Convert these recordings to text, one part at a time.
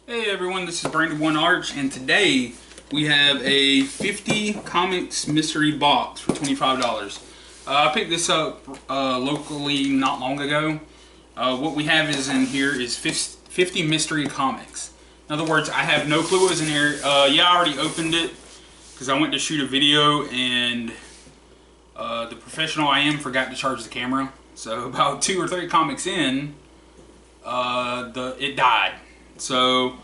Hey everyone, this is Brandon One Arch, and today we have a 50 comics mystery box for $25. I picked this up locally not long ago. What we have is in here is 50 mystery comics. In other words, I have no clue what's in here. Yeah, I already opened it because I went to shoot a video and the professional I am forgot to charge the camera. So about 2 or 3 comics in, it died. So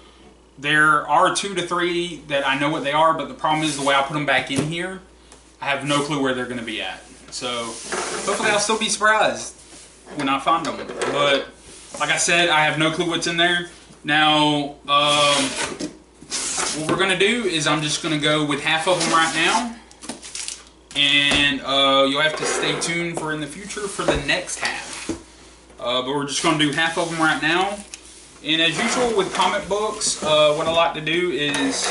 there are 2 to 3 that I know what they are, but the problem is the way I put them back in here, I have no clue where they're going to be at. So hopefully I'll still be surprised when I find them. But like I said, I have no clue what's in there. Now, what we're going to do is I'm just going to go with half of them right now. And you'll have to stay tuned for in the future for the next half. But we're just going to do half of them right now. And as usual with comic books, what I like to do is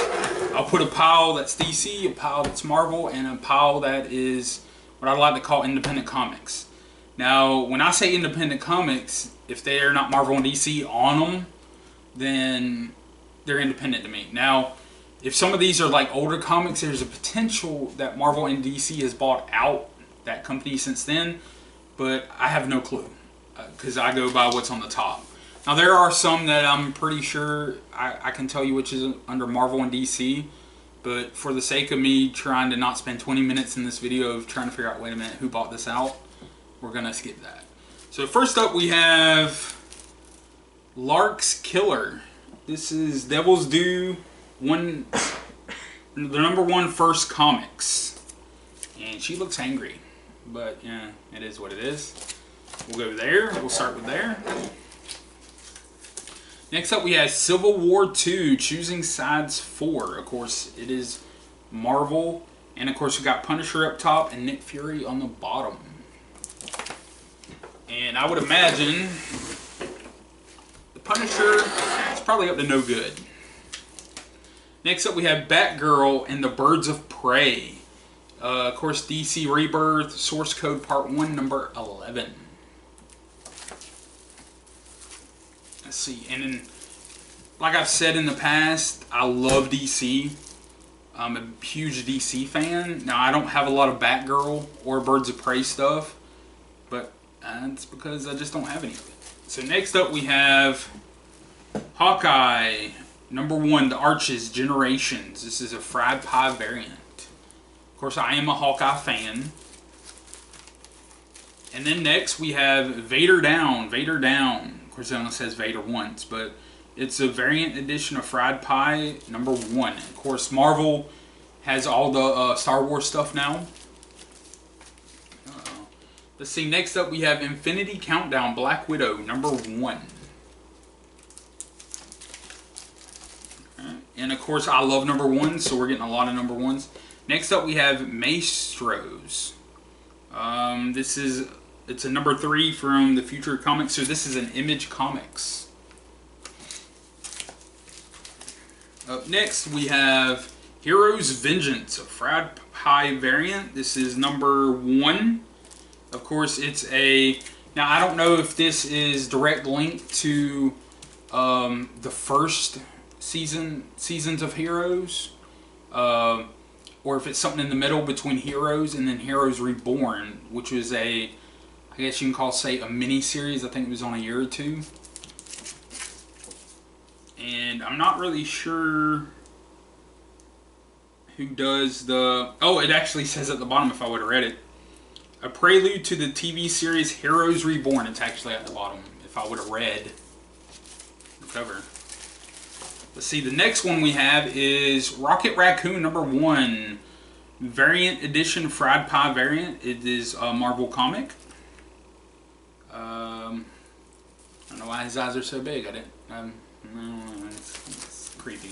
I'll put a pile that's DC, a pile that's Marvel, and a pile that is what I like to call independent comics. Now, when I say independent comics, if they're not Marvel and DC on them, then they're independent to me. Now, if some of these are like older comics, there's a potential that Marvel and DC has bought out that company since then, but I have no clue because I go by what's on the top. Now, there are some that I'm pretty sure I can tell you which is under Marvel and DC, but for the sake of me trying to not spend 20 minutes in this video of trying to figure out, wait a minute, who bought this out, we're going to skip that. So first up we have Lark's Killer. This is Devil's Due, the #1 First Comics. And she looks angry, but yeah, it is what it is. We'll go there. We'll start with there. Next up we have Civil War II, Choosing Sides 4. Of course, it is Marvel. And of course we got Punisher up top and Nick Fury on the bottom. And I would imagine the Punisher is probably up to no good. Next up we have Batgirl and the Birds of Prey. Of course, DC Rebirth, Source Code Part 1, number 11. Let's see, and then, like I've said in the past, I love DC. I'm a huge DC fan. Now, I don't have a lot of Batgirl or Birds of Prey stuff, but it's because I just don't have any of it. So next up we have Hawkeye, #1, The Arches Generations. This is a fried pie variant. Of course, I am a Hawkeye fan. And then next we have Vader Down, Vader Down. Of course, it only says Vader once, but it's a variant edition of Fried Pie #1. Of course, Marvel has all the Star Wars stuff now. Let's see, next up we have Infinity Countdown, Black Widow, #1. And of course, I love #1, so we're getting a lot of #1s. Next up we have Maestros. It's a #3 from the Future Comics, so this is an Image Comics. Up next, we have Heroes Vengeance, a Fried Pie variant. This is #1. Of course, it's now I don't know if this is direct link to the first seasons of Heroes, or if it's something in the middle between Heroes and then Heroes Reborn, which was I guess you can say a mini-series. I think it was on a year or 2. And I'm not really sure who does the... Oh, it actually says at the bottom if I would have read it. A prelude to the TV series Heroes Reborn. It's actually at the bottom if I would have read the cover. Let's see, the next one we have is Rocket Raccoon #1. Variant edition Fried Pie variant. It is a Marvel comic. I don't know why his eyes are so big. It's creepy.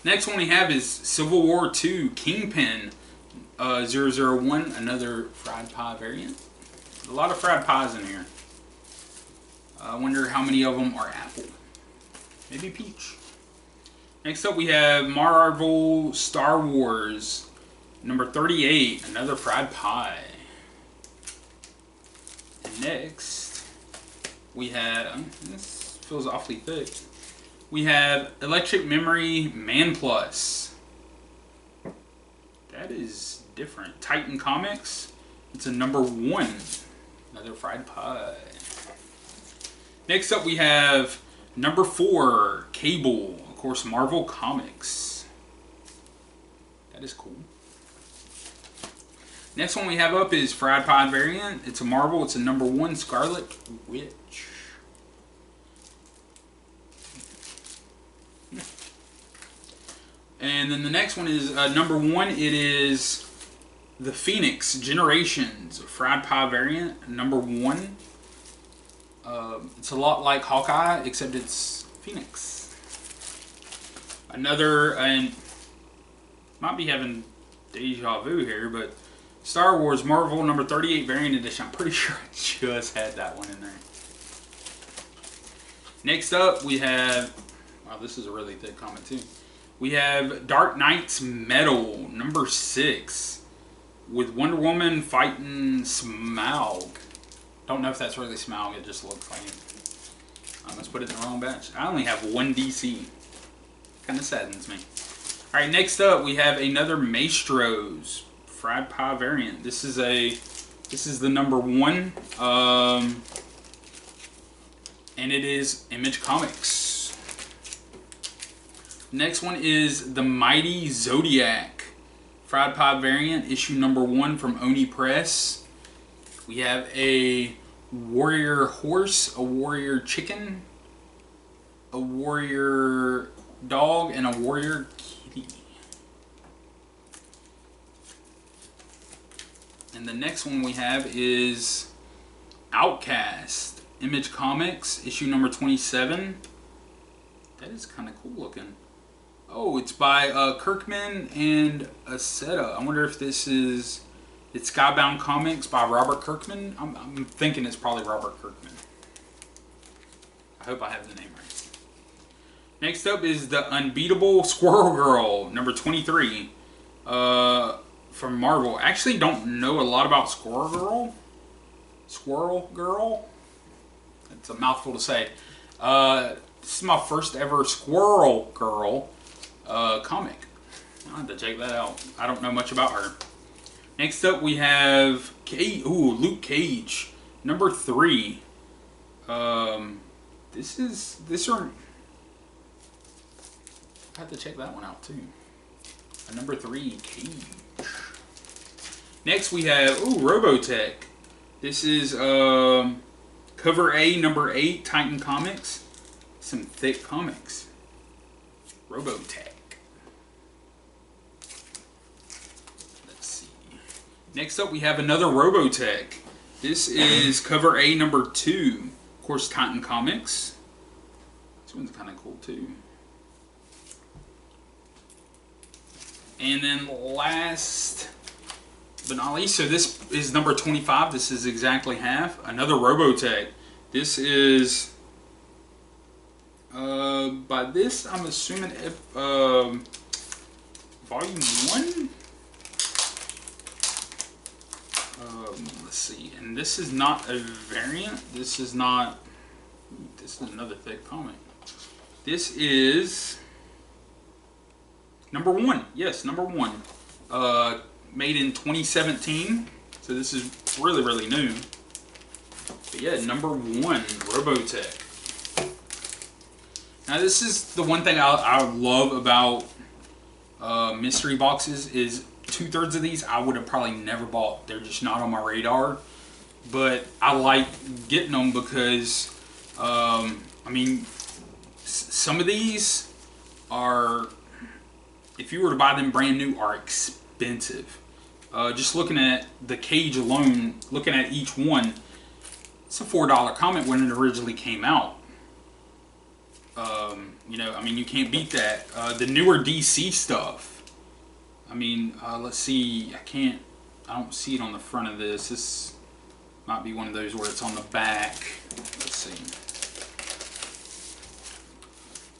Next one we have is Civil War II, Kingpin 001, another Fried Pie variant. A lot of fried pies in here. I wonder how many of them are apple. Maybe peach. Next up we have Marvel Star Wars #38, another fried pie. And next we have, this feels awfully thick, we have Electric Memory Man Plus. That is different. Titan Comics. It's a #1. Another fried pie. Next up we have #4, Cable. Of course, Marvel Comics. That is cool. Next one we have up is fried pie variant. It's a Marvel. It's a #1, Scarlet Witch. And then the next one is #1. It is the Phoenix Generations fried pie variant, #1. It's a lot like Hawkeye, except it's Phoenix. Another, and might be having deja vu here, but Star Wars Marvel #38 variant edition. I'm pretty sure I just had that one in there. Next up, we have, wow, this is a really thick comic too. We have Dark Knight's Metal #6 with Wonder Woman fighting Smaug. Don't know if that's really Smaug, it just looks like it. I must put it in the wrong batch. I only have 1 DC. Kind of saddens me. Alright, next up we have another Maestros fried pie variant. This is the #1. And it is Image Comics. Next one is the Mighty Zodiac fried pie variant, issue #1 from Oni Press. We have a warrior horse, a warrior chicken, a warrior dog, and a warrior kitty. And the next one we have is Outcast, Image Comics, issue #27. That is kind of cool looking. Oh, it's by Kirkman and Aceta. I wonder if this is... It's Skybound Comics by Robert Kirkman. I'm thinking it's probably Robert Kirkman. I hope I have the name right. Next up is the Unbeatable Squirrel Girl, #23. From Marvel. I actually don't know a lot about Squirrel Girl. Squirrel Girl? It's a mouthful to say. This is my first ever Squirrel Girl comic. I'll have to check that out. I don't know much about her. Next up we have Luke Cage, #3. This are... I have to check that one out too. #3, Cage. Next we have Robotech. This is cover A, #8, Titan Comics. Some thick comics. Robotech. Let's see. Next up we have another Robotech. This is cover A, #2. Of course, Titan Comics. This one's kind of cool too. And then last but not least, so this is #25. This is exactly half. Another Robotech. This is by this I'm assuming volume 1. Let's see. And this is not a variant. This is not. This is another thick comic. This is #1. Yes, #1. Made in 2017. So this is really, really new. But yeah, #1, Robotech. Now this is the one thing I love about mystery boxes is 2/3 of these I would have probably never bought. They're just not on my radar. But I like getting them because, I mean, some of these are, if you were to buy them brand new, are expensive. Just looking at the Cage alone, looking at each one, it's a $4 comic when it originally came out. You know, I mean, you can't beat that. The newer DC stuff, I mean, let's see, I don't see it on the front of this. This might be one of those where it's on the back. Let's see.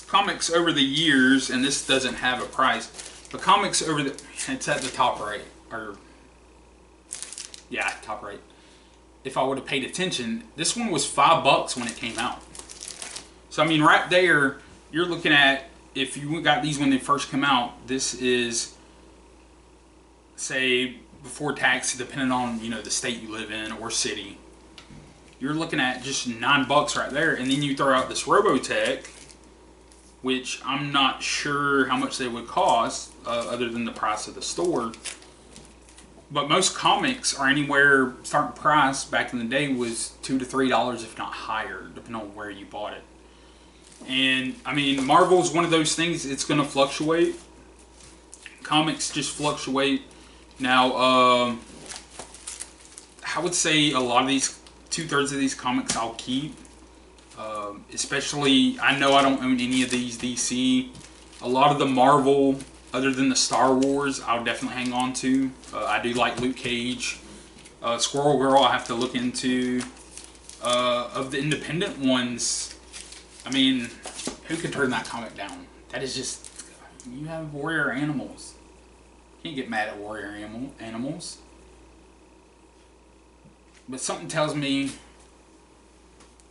Comics over the years, and this doesn't have a price, but comics over the, it's at the top right, or, yeah, top right. If I would have paid attention, this one was $5 when it came out. So I mean, right there, you're looking at, if you got these when they first come out, this is, say, before tax, depending on, you know, the state you live in or city, you're looking at just $9 right there. And then you throw out this Robotech, which I'm not sure how much they would cost, other than the price of the store. But most comics are anywhere, starting price back in the day was $2 to $3, if not higher, depending on where you bought it. And I mean, Marvel's one of those things, it's going to fluctuate. Comics just fluctuate. Now, I would say a lot of these, 2/3 of these comics I'll keep. Especially, I know I don't own any of these DC. A lot of the Marvel, other than the Star Wars, I'll definitely hang on to. I do like Luke Cage. Squirrel Girl, I have to look into. Of the independent ones, I mean, who could turn that comic down? That is just, you have warrior animals. Can't get mad at warrior animals. But something tells me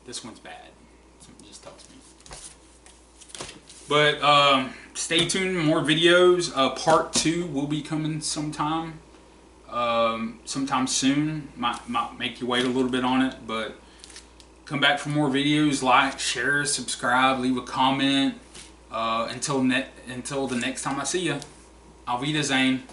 this one's bad. Something just tells me. But stay tuned, more videos. Part 2 will be coming sometime. Sometime soon. Might make you wait a little bit on it, but come back for more videos. Like, share, subscribe, leave a comment. Until the next time I see you. Auf Wiedersehen.